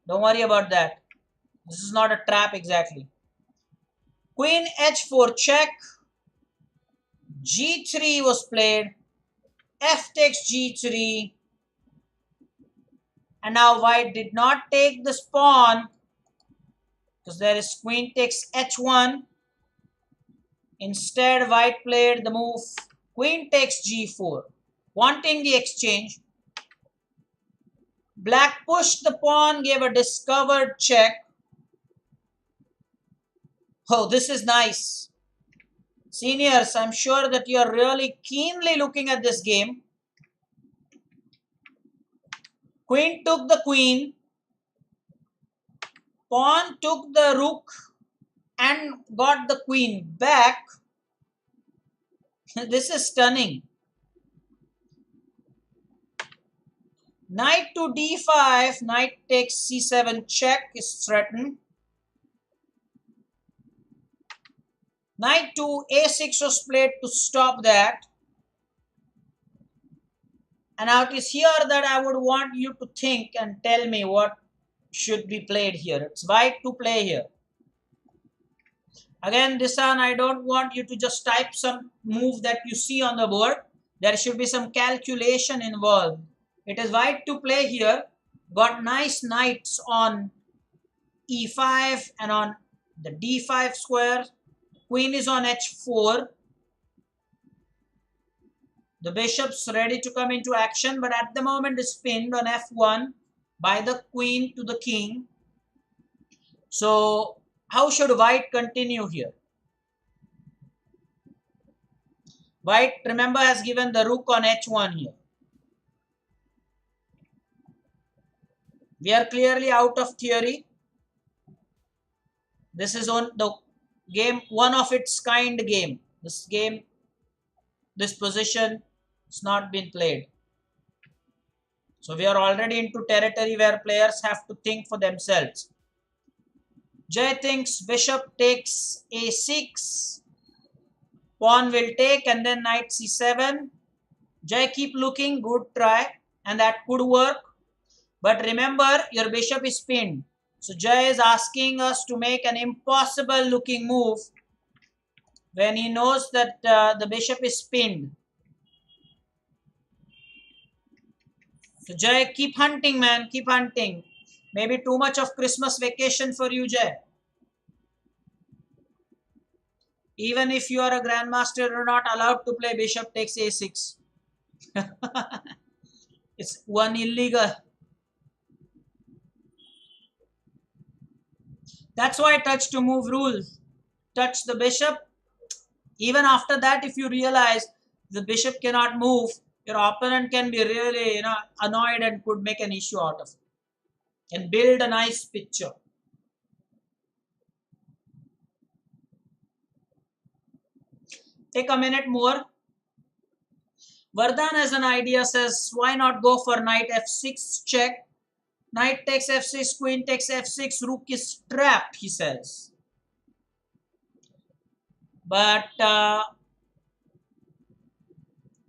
Don't worry about that. This is not a trap exactly. Queen h4 check. g3 was played. F takes g3. And now white did not take this pawn, because there is queen takes h1. Instead, white played the move queen takes g4, wanting the exchange. Black pushed the pawn, gave a discovered check. Oh, this is nice. Seniors, I'm sure that you are really keenly looking at this game. Queen took the queen. Pawn took the rook and got the queen back. This is stunning. Knight to d5. Knight takes c7 check is threatened. Knight to a6 was played to stop that. And now it is here that I would want you to think and tell me what should be played here. It's white to play here. Again, this one, I don't want you to just type some move that you see on the board. There should be some calculation involved. It is white to play here. Got nice knights on e5 and on the d5 square. Queen is on h4. The bishop's ready to come into action, but at the moment is pinned on f1 by the queen to the king. So how should white continue here? White, remember, has given the rook on h1 here. We are clearly out of theory. This is on the game, one of its kind game. This game, this position has not been played. So we are already into territory where players have to think for themselves. Jay thinks bishop takes a6. Pawn will take and then knight c7. Jay, keep looking, good try, and that could work. But remember, your bishop is pinned. So Jay is asking us to make an impossible looking move when he knows that the bishop is pinned. So Jay, keep hunting, man, keep hunting. Maybe too much of Christmas vacation for you, Jay. Even if you are a grandmaster, you're not allowed to play bishop takes a6. It's one illegal. That's why touch to move rule. Touch the bishop. Even after that, if you realize the bishop cannot move, your opponent can be really annoyed and could make an issue out of it and build a nice picture. Take a minute more. Vardhan has an idea, says, why not go for knight f6 check? Knight takes f6, queen takes f6, rook is trapped, he says. But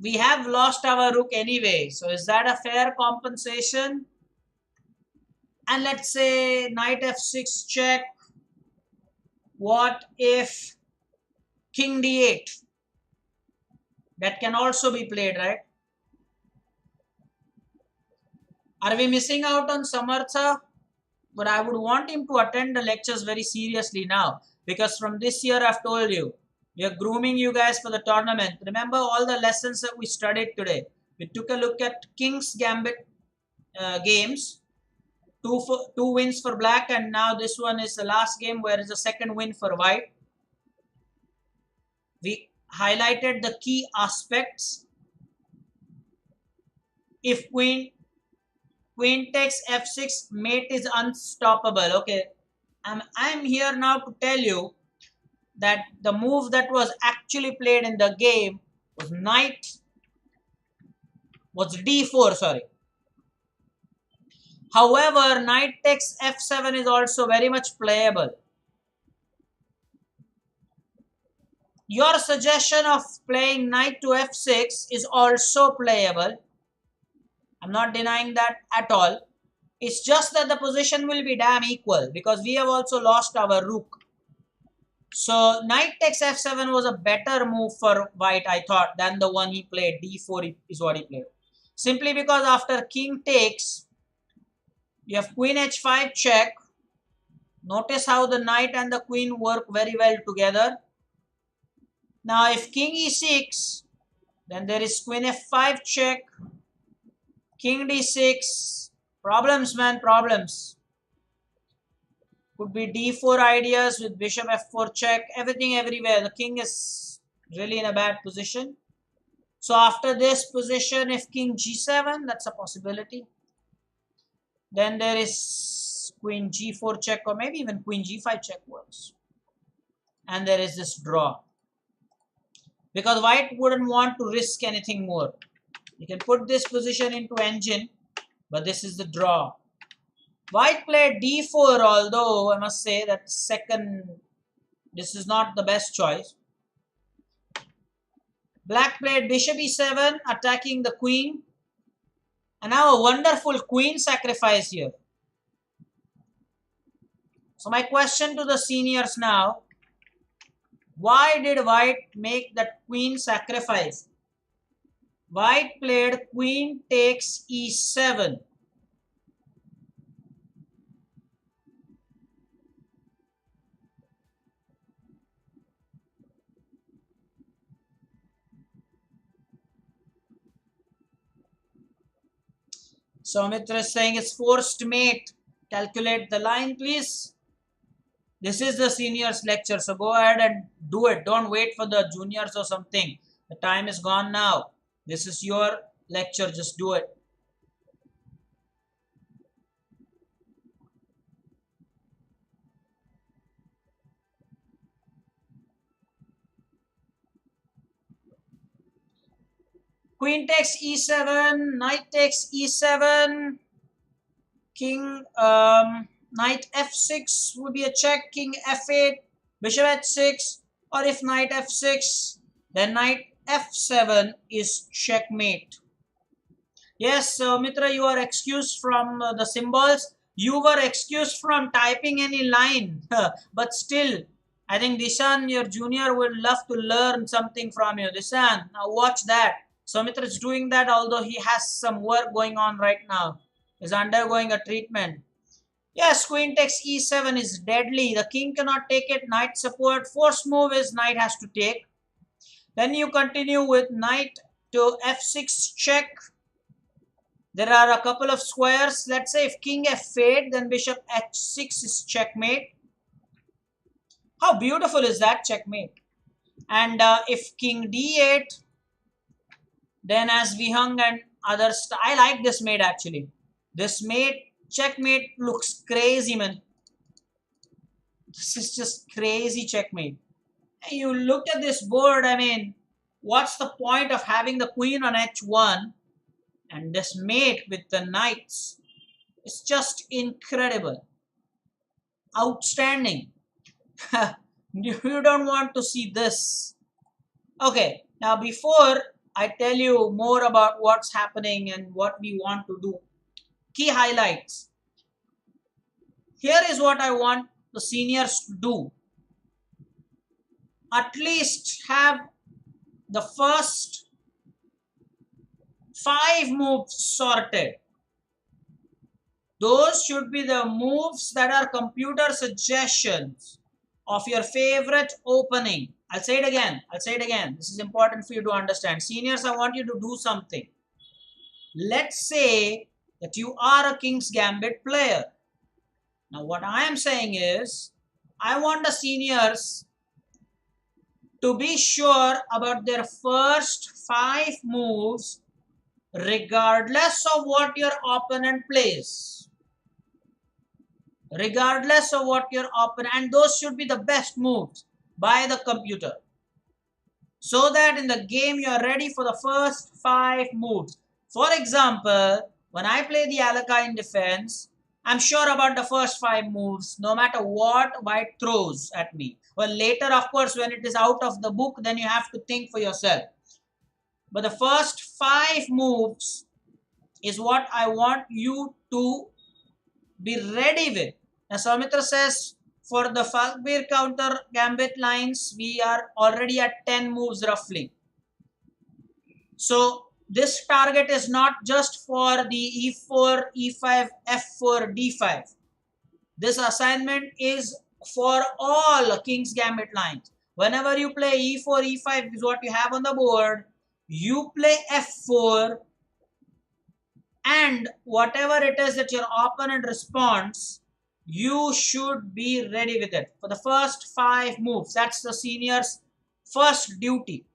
we have lost our rook anyway. So is that a fair compensation? And let's say knight f6 check. What if king d8? That can also be played, right? Are we missing out on Samartha? But I would want him to attend the lectures very seriously now. Because from this year, I've told you, we are grooming you guys for the tournament. Remember all the lessons that we studied today. We took a look at King's Gambit games. Two wins for black, and now this one is the last game where it's the second win for white. We highlighted the key aspects. If queen takes f6, mate is unstoppable. Okay, I'm here now to tell you that the move that was actually played in the game was d4, sorry. However, knight takes f7 is also very much playable. Your suggestion of playing knight to f6 is also playable. I'm not denying that at all. It's just that the position will be damn equal because we have also lost our rook. So knight takes f7 was a better move for white, I thought, than the one he played. d4 is what he played. Simply because after king takes, you have queen h5 check. Notice how the knight and the queen work very well together. Now if king e6, then there is queen f5 check, king d6, problems, man, problems. Could be d4 ideas with bishop f4 check, everything everywhere. The king is really in a bad position. So after this position, if king g7, that's a possibility. Then there is queen g4 check, or maybe even queen g5 check works. And there is this draw. Because white wouldn't want to risk anything more. You can put this position into engine, but this is the draw. White played d4, although I must say that this is not the best choice. Black played bishop e7, attacking the queen. And now a wonderful queen sacrifice here. So my question to the seniors now, why did white make that queen sacrifice? White played queen takes e7. So Mitra is saying it's forced mate. Calculate the line, please. This is the seniors lecture, so go ahead and do it. Don't wait for the juniors or something. The time is gone now. This is your lecture, just do it. Queen takes e7, knight takes e7, king, knight f6 would be a check, king f8, bishop h6, or if knight f6, then knight f7 is checkmate. Yes, Mitra, you are excused from the symbols. You were excused from typing any line. But still, I think Dishan, your junior, would love to learn something from you. Dishan, now watch that. So Mitra is doing that, although he has some work going on right now. He's undergoing a treatment. Yes, queen takes e7 is deadly. The king cannot take it. Knight support. Force move is knight has to take. Then you continue with knight to f6 check. There are a couple of squares. Let's say if king f8, then bishop h6 is checkmate. How beautiful is that checkmate? And if king d8, then as we hung and others, I like this mate actually. This mate, checkmate looks crazy, man. This is just crazy checkmate. And you look at this board, I mean, what's the point of having the queen on h1 and this mate with the knights? It's just incredible. Outstanding. You don't want to see this. Okay, now before I tell you more about what's happening and what we want to do, key highlights. Here is what I want the seniors to do. At least have the first 5 moves sorted. Those should be the moves that are computer suggestions of your favorite opening. I'll say it again. This is important for you to understand. Seniors, I want you to do something. Let's say that you are a King's Gambit player. Now what I am saying is, I want the seniors to be sure about their first 5 moves regardless of what your opponent plays. Regardless of what your opponent, and those should be the best moves by the computer. So that in the game you are ready for the first 5 moves. For example, when I play the Alaka in defense, I'm sure about the first 5 moves, no matter what white throws at me. Well, later, of course, when it is out of the book, then you have to think for yourself. But the first 5 moves is what I want you to be ready with. Now, Soumitra says, for the Falkbeer counter gambit lines, we are already at 10 moves roughly. So, this target is not just for the e4, e5, f4, d5. This assignment is for all King's Gambit lines. Whenever you play e4, e5 is what you have on the board, you play f4 and whatever it is that your opponent responds, you should be ready with it. For the first 5 moves, that's the senior's first duty.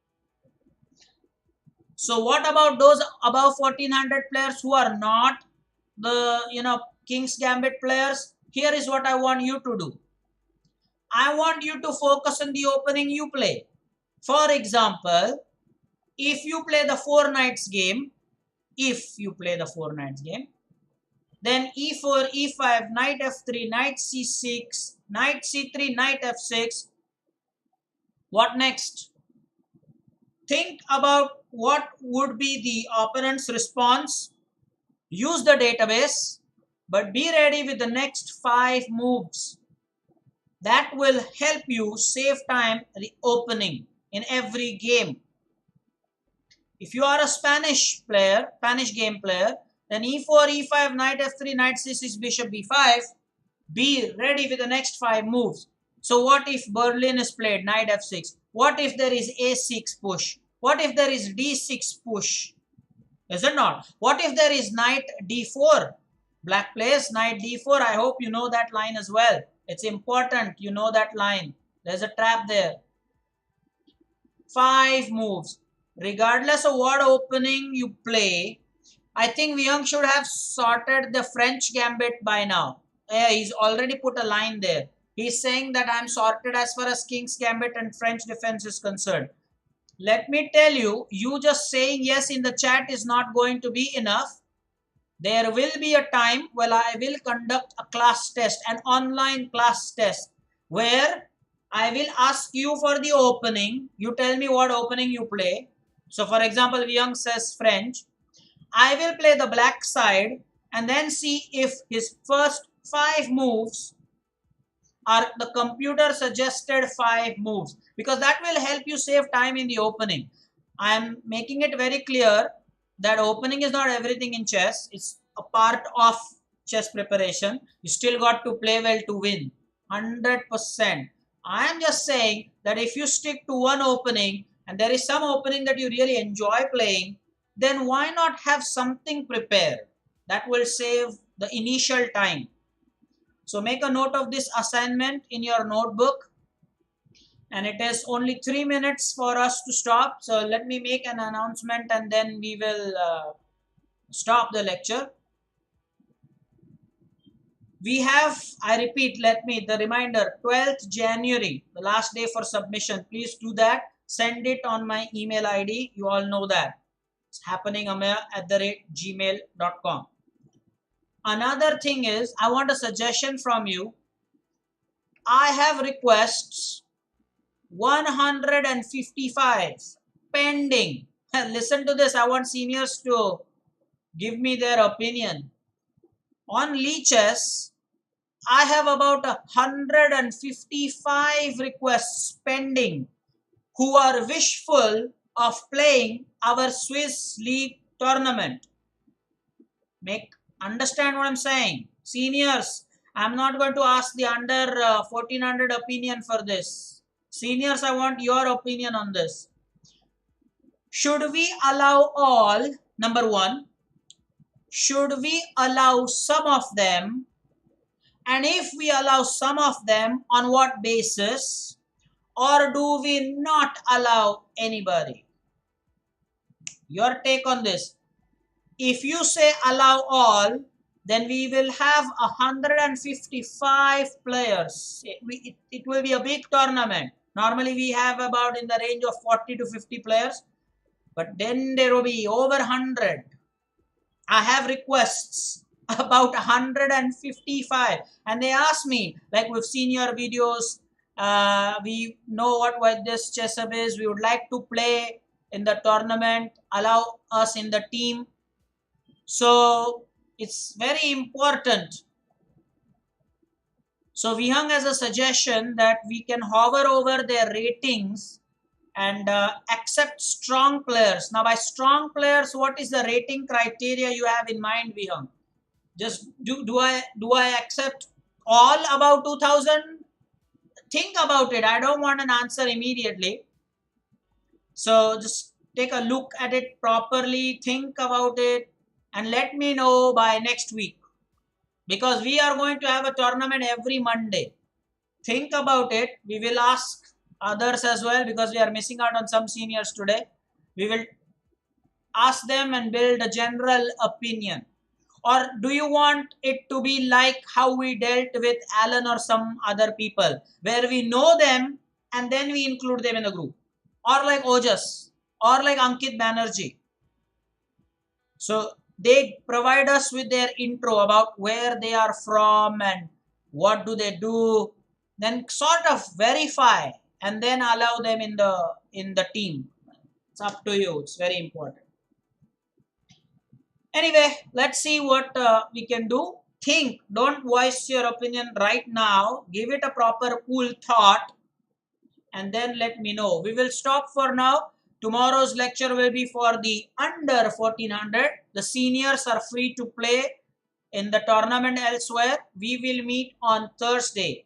So what about those above 1400 players who are not the King's Gambit players? Here is what I want you to do. I want you to focus on the opening you play. For example, if you play the 4 knights game, then e4, e5, knight f3, knight c6, knight c3, knight f6. What next? Think about what would be the opponent's response. Use the database, but be ready with the next 5 moves. That will help you save time the opening in every game. If you are a Spanish game player, then e4, e5, knight f3, knight c6, bishop b5, be ready with the next 5 moves. So what if Berlin is played, knight f6? What if there is a6 push? What if there is d6 push? Is it not? What if there is knight d4? Black plays knight d4. I hope you know that line as well. It's important you know that line. There's a trap there. 5 moves. Regardless of what opening you play, I think Vyung should have sorted the French gambit by now. Yeah, he's already put a line there. He's saying that I'm sorted as far as King's gambit and French defense is concerned. Let me tell you, you just saying yes in the chat is not going to be enough. There will be a time when I will conduct a class test, an online class test, where I will ask you for the opening. You tell me what opening you play. So for example, Vyung says French. I will play the black side and then see if his first 5 moves are the computer suggested 5 moves, because that will help you save time in the opening. I am making it very clear that opening is not everything in chess. It's a part of chess preparation. You still got to play well to win 100%. I am just saying that if you stick to one opening and there is some opening that you really enjoy playing, then why not have something prepared that will save the initial time. So make a note of this assignment in your notebook, and it is only 3 minutes for us to stop. So let me make an announcement and then we will stop the lecture. We have, I repeat, the reminder, 12th January, the last day for submission. Please do that. Send it on my email ID. You all know that. It's happening amaya@gmail.com. Another thing is, I want a suggestion from you. I have requests 155 pending. Listen to this. I want seniors to give me their opinion. On Leechess, I have about 155 requests pending who are wishful of playing our Swiss League tournament. Understand what I'm saying? Seniors, I'm not going to ask the under 1400 opinion for this. Seniors, I want your opinion on this. Should we allow all, number 1, should we allow some of them? And if we allow some of them, on what basis? Or do we not allow anybody? Your take on this. If you say allow all, then we will have 155 players. It will be a big tournament. Normally we have about in the range of 40 to 50 players. But then there will be over 100. I have requests about 155. And they ask me, like we've seen your videos, we know what this chess hub is. We would like to play in the tournament. Allow us in the team. So it's very important. So Vihang has a suggestion that we can hover over their ratings and accept strong players. Now by strong players, what is the rating criteria you have in mind, Vihang? Just do I accept all about 2000? Think about it. I don't want an answer immediately. So just take a look at it properly, think about it, and let me know by next week, because we are going to have a tournament every Monday. Think about it. We will ask others as well, because we are missing out on some seniors today. We will ask them and build a general opinion. Or do you want it to be like how we dealt with Alan or some other people, where we know them and then we include them in the group? Or like Ojas, or like Ankit Banerjee. So they provide us with their intro about where they are from and what do they do, then sort of verify and then allow them in the team. It's up to you. It's very important. Anyway, let's see what we can do. think, don't voice your opinion right now. Give it a proper cool thought and then let me know. We will stop for now. Tomorrow's lecture will be for the under 1400. The seniors are free to play in the tournament elsewhere. We will meet on Thursday.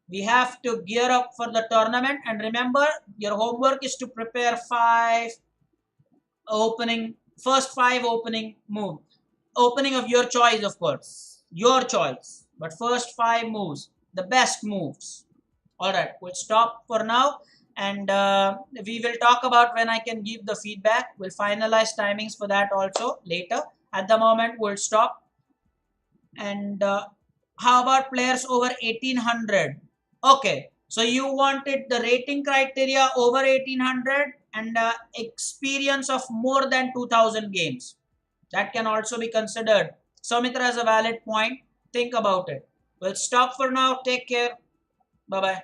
We have to gear up for the tournament, and remember, your homework is to prepare first five opening moves. Opening of your choice, of course. Your choice. But first five moves. The best moves. Alright, we'll stop for now, and we will talk about when I can give the feedback. We'll finalize timings for that also later. At the moment, we'll stop. And how about players over 1800? Okay, so you wanted the rating criteria over 1800 and experience of more than 2000 games. That can also be considered. Soumitra has a valid point. Think about it. We'll stop for now. Take care. Bye bye.